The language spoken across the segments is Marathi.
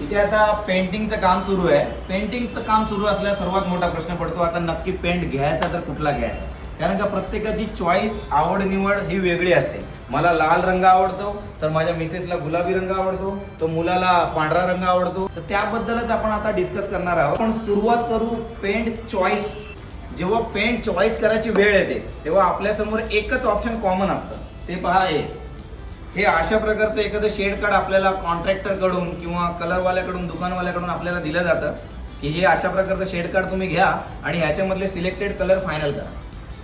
इथे आता पेंटिंगचं काम सुरू आहे. पेंटिंगचं काम सुरू असल्यास सर्वात मोठा प्रश्न पडतो आता नक्की पेंट घ्यायचा तर कुठला घ्यायचा. कारण का प्रत्येकाची चॉईस आवड निवड ही वेगळी असते. मला लाल रंग आवडतो तर माझ्या मिसेसला गुलाबी रंग आवडतो, तो मुलाला पांढरा रंग आवडतो. तर त्याबद्दलच आपण आता डिस्कस करणार आहोत. आपण सुरुवात करू पेंट चॉईस. जेव्हा पेंट चॉईस करायची वेळ येते तेव्हा आपल्यासमोर एकच ऑप्शन कॉमन असतं, ते पहा हे अशा प्रकारचं एखादं शेड कार्ड आपल्याला कॉन्ट्रॅक्टर कडून किंवा कलरवाल्याकडून दुकानवाल्याकडून आपल्याला दिलं जातं की हे अशा प्रकारचं शेड कार्ड तुम्ही घ्या आणि ह्याच्यामधले सिलेक्टेड कलर फायनल करा.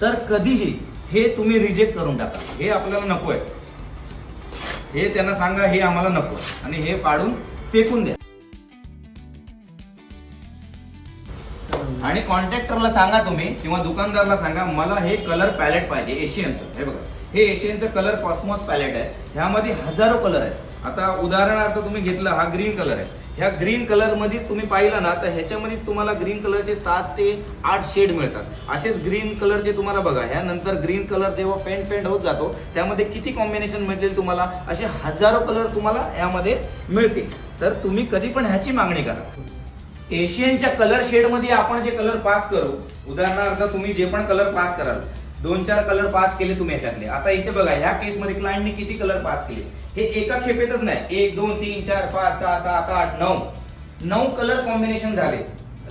तर कधीही हे तुम्ही रिजेक्ट करून टाका. हे आपल्याला नकोय, हे त्यांना सांगा हे आम्हाला नको आणि हे पाडून फेकून द्या. आणि कॉन्ट्रॅक्टरला सांगा तुम्ही किंवा दुकानदारला सांगा मला हे कलर पॅलेट पाहिजे एशियनचं. हे बघा हे एशियनचं कलर कॉस्मॉस पॅलेट आहे. ह्यामध्ये हजारो कलर आहेत. आता उदाहरणार्थ तुम्ही घेतलं हा ग्रीन कलर आहे. ह्या ग्रीन कलर मध्येच तुम्ही पाहिलं ना तर ह्याच्यामध्ये तुम्हाला ग्रीन कलरचे 7 ते 8 शेड मिळतात. असेच ग्रीन कलरचे तुम्हाला बघा ह्यानंतर ग्रीन कलर जेव्हा पेंट होत जातो त्यामध्ये किती कॉम्बिनेशन मिळतील तुम्हाला, असे हजारो कलर तुम्हाला यामध्ये मिळतील. तर तुम्ही कधी पण ह्याची मागणी करा. एशियनच्या कलर शेड मध्ये आपण जे कलर पास करू, उदाहरणार्थ तुम्ही जे पण कलर पास कराल 2-4 कलर पास केले तुम्ही याच्यातले. आता इथे बघा ह्या केसमध्ये क्लायंटने किती कलर पास केले, हे एका खेपेतच नाही 1 2 3 4 5 6 7 8 9 कलर कॉम्बिनेशन झाले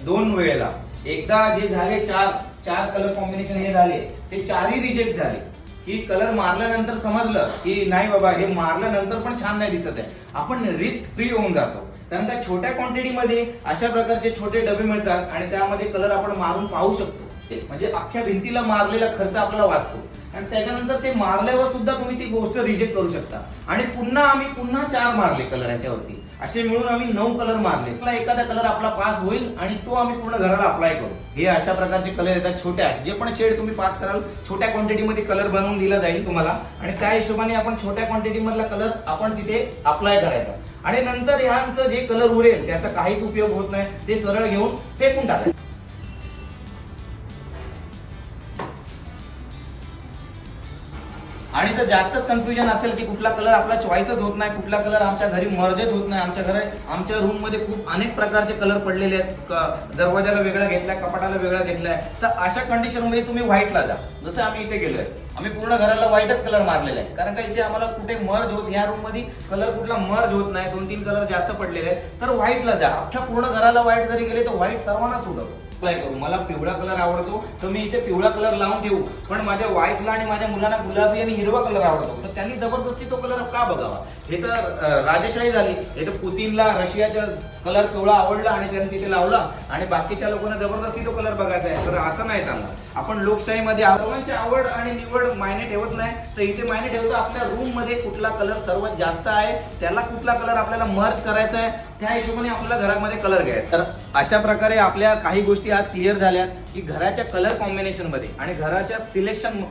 2 वेळेला. एकदा जे झाले 4 कलर कॉम्बिनेशन हे झाले ते 4ही रिजेक्ट झाले. की कलर मारल्यानंतर समजलं की नाही बाबा हे मारल्यानंतर पण छान नाही दिसत आहे, आपण रिस्क फ्री होऊन जातो. कारण का छोट्या क्वांटिटीमध्ये अशा प्रकारचे छोटे डबे मिळतात आणि त्यामध्ये कलर आपण मारून पाहू शकतो. म्हणजे अख्ख्या भिंतीला मारलेला खर्च आपल्याला वाचतो आणि त्याच्यानंतर ते मारल्यावर सुद्धा तुम्ही ती गोष्ट रिजेक्ट करू शकता. आणि आम्ही पुन्हा 4 मारले कलर याच्यावरती, असे मिळून आम्ही 9 कलर मारले. एखादा कलर आपला पास होईल आणि तो आम्ही पूर्ण घराला अप्लाय करू. हे अशा प्रकारचे कलर येतात छोट्या, जे पण शेड तुम्ही पास कराल छोट्या क्वांटिटीमध्ये कलर बनवून दिला जाईल तुम्हाला आणि त्या हिशोबाने आपण छोट्या क्वांटिटी मधला कलर आपण तिथे अप्लाय करायचा. आणि नंतर ह्यांचं जे कलर उरेल त्याचा काहीच उपयोग होत नाही, ते सरळ घेऊन फेकून टाकायचं. आणि जर जास्तच कन्फ्युजन असेल की कुठला कलर आपला चॉईसच होत नाही, कुठला कलर आमच्या घरी मर्जच होत नाही, आमच्या रूम मध्ये खूप अनेक प्रकारचे कलर पडलेले आहेत, दरवाजाला वेगळा घेतलाय, कपाटाला वेगळा घेतलाय, तर अशा कंडिशन मध्ये तुम्ही व्हाईटला जा. जसं आम्ही इथे गेलोय, आम्ही पूर्ण घराला व्हाईटच कलर मारलेला आहे. कारण का इथे आम्हाला कुठे मर्ज होत, या रूम मध्ये कलर कुठला मर्ज होत नाही, 2-3 कलर जास्त पडलेले आहेत, तर व्हाईटला जा. अख्ख्या पूर्ण घराला व्हाईट जरी गेले तर व्हाईट सर्वांना सूट होतो. मला पिवळा कलर आवडतो तर मी इथे पिवळा कलर लावून देऊ, पण माझ्या वाईफला आणि माझ्या मुलांना गुलाबी आणि हिरवा कलर आवडतो तर त्यांनी जबरदस्ती तो कलर का बघावा. हे तर राजेशाही झाली. हे तर पुतीनला रशियाचा कलर पिवळा आवडला आणि त्यांनी तिथे लावला आणि बाकीच्या लोकांना जबरदस्ती तो कलर बघायचा आहे, तर असं नाही चालणार. आपण लोकशाहीमध्ये सर्वांची आवड आणि निवड मायने ठेवत नाही, तर इथे मायने ठेवतो आपल्या रूम मध्ये कुठला कलर सर्वात जास्त आहे, त्याला कुठला कलर आपल्याला मर्ज करायचा आहे, त्या हिशोबाने आपल्याला घरामध्ये कलर घ्यायचा. तर अशा प्रकारे आपल्या काही गोष्टी आज क्लिअर झाल्यात की घराच्या कलर कॉम्बिनेशन मध्ये आणि घराच्या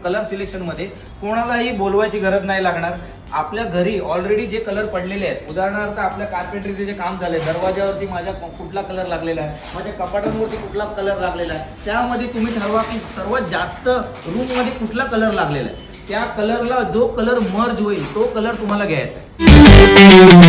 कलर सिलेक्शन मध्ये कोणालाही बोलवायची गरज नाही लागणार. आपल्या घरी ऑलरेडी जे कलर पडलेले आहेत, उदाहरणार्थ आपल्या कार्पेंट्रीचे जे काम झाले, दरवाजावरती माझ्या कुठला कलर लागलेला आहे, माझ्या कपाटांवरती कुठला कलर लागलेला आहे, त्यामध्ये तुम्ही ठरवा की सर्वात जास्त रूम मध्ये कुठला कलर लागलेला आहे. त्या कलरला जो कलर मर्ज होईल तो कलर तुम्हाला घ्यायचा आहे.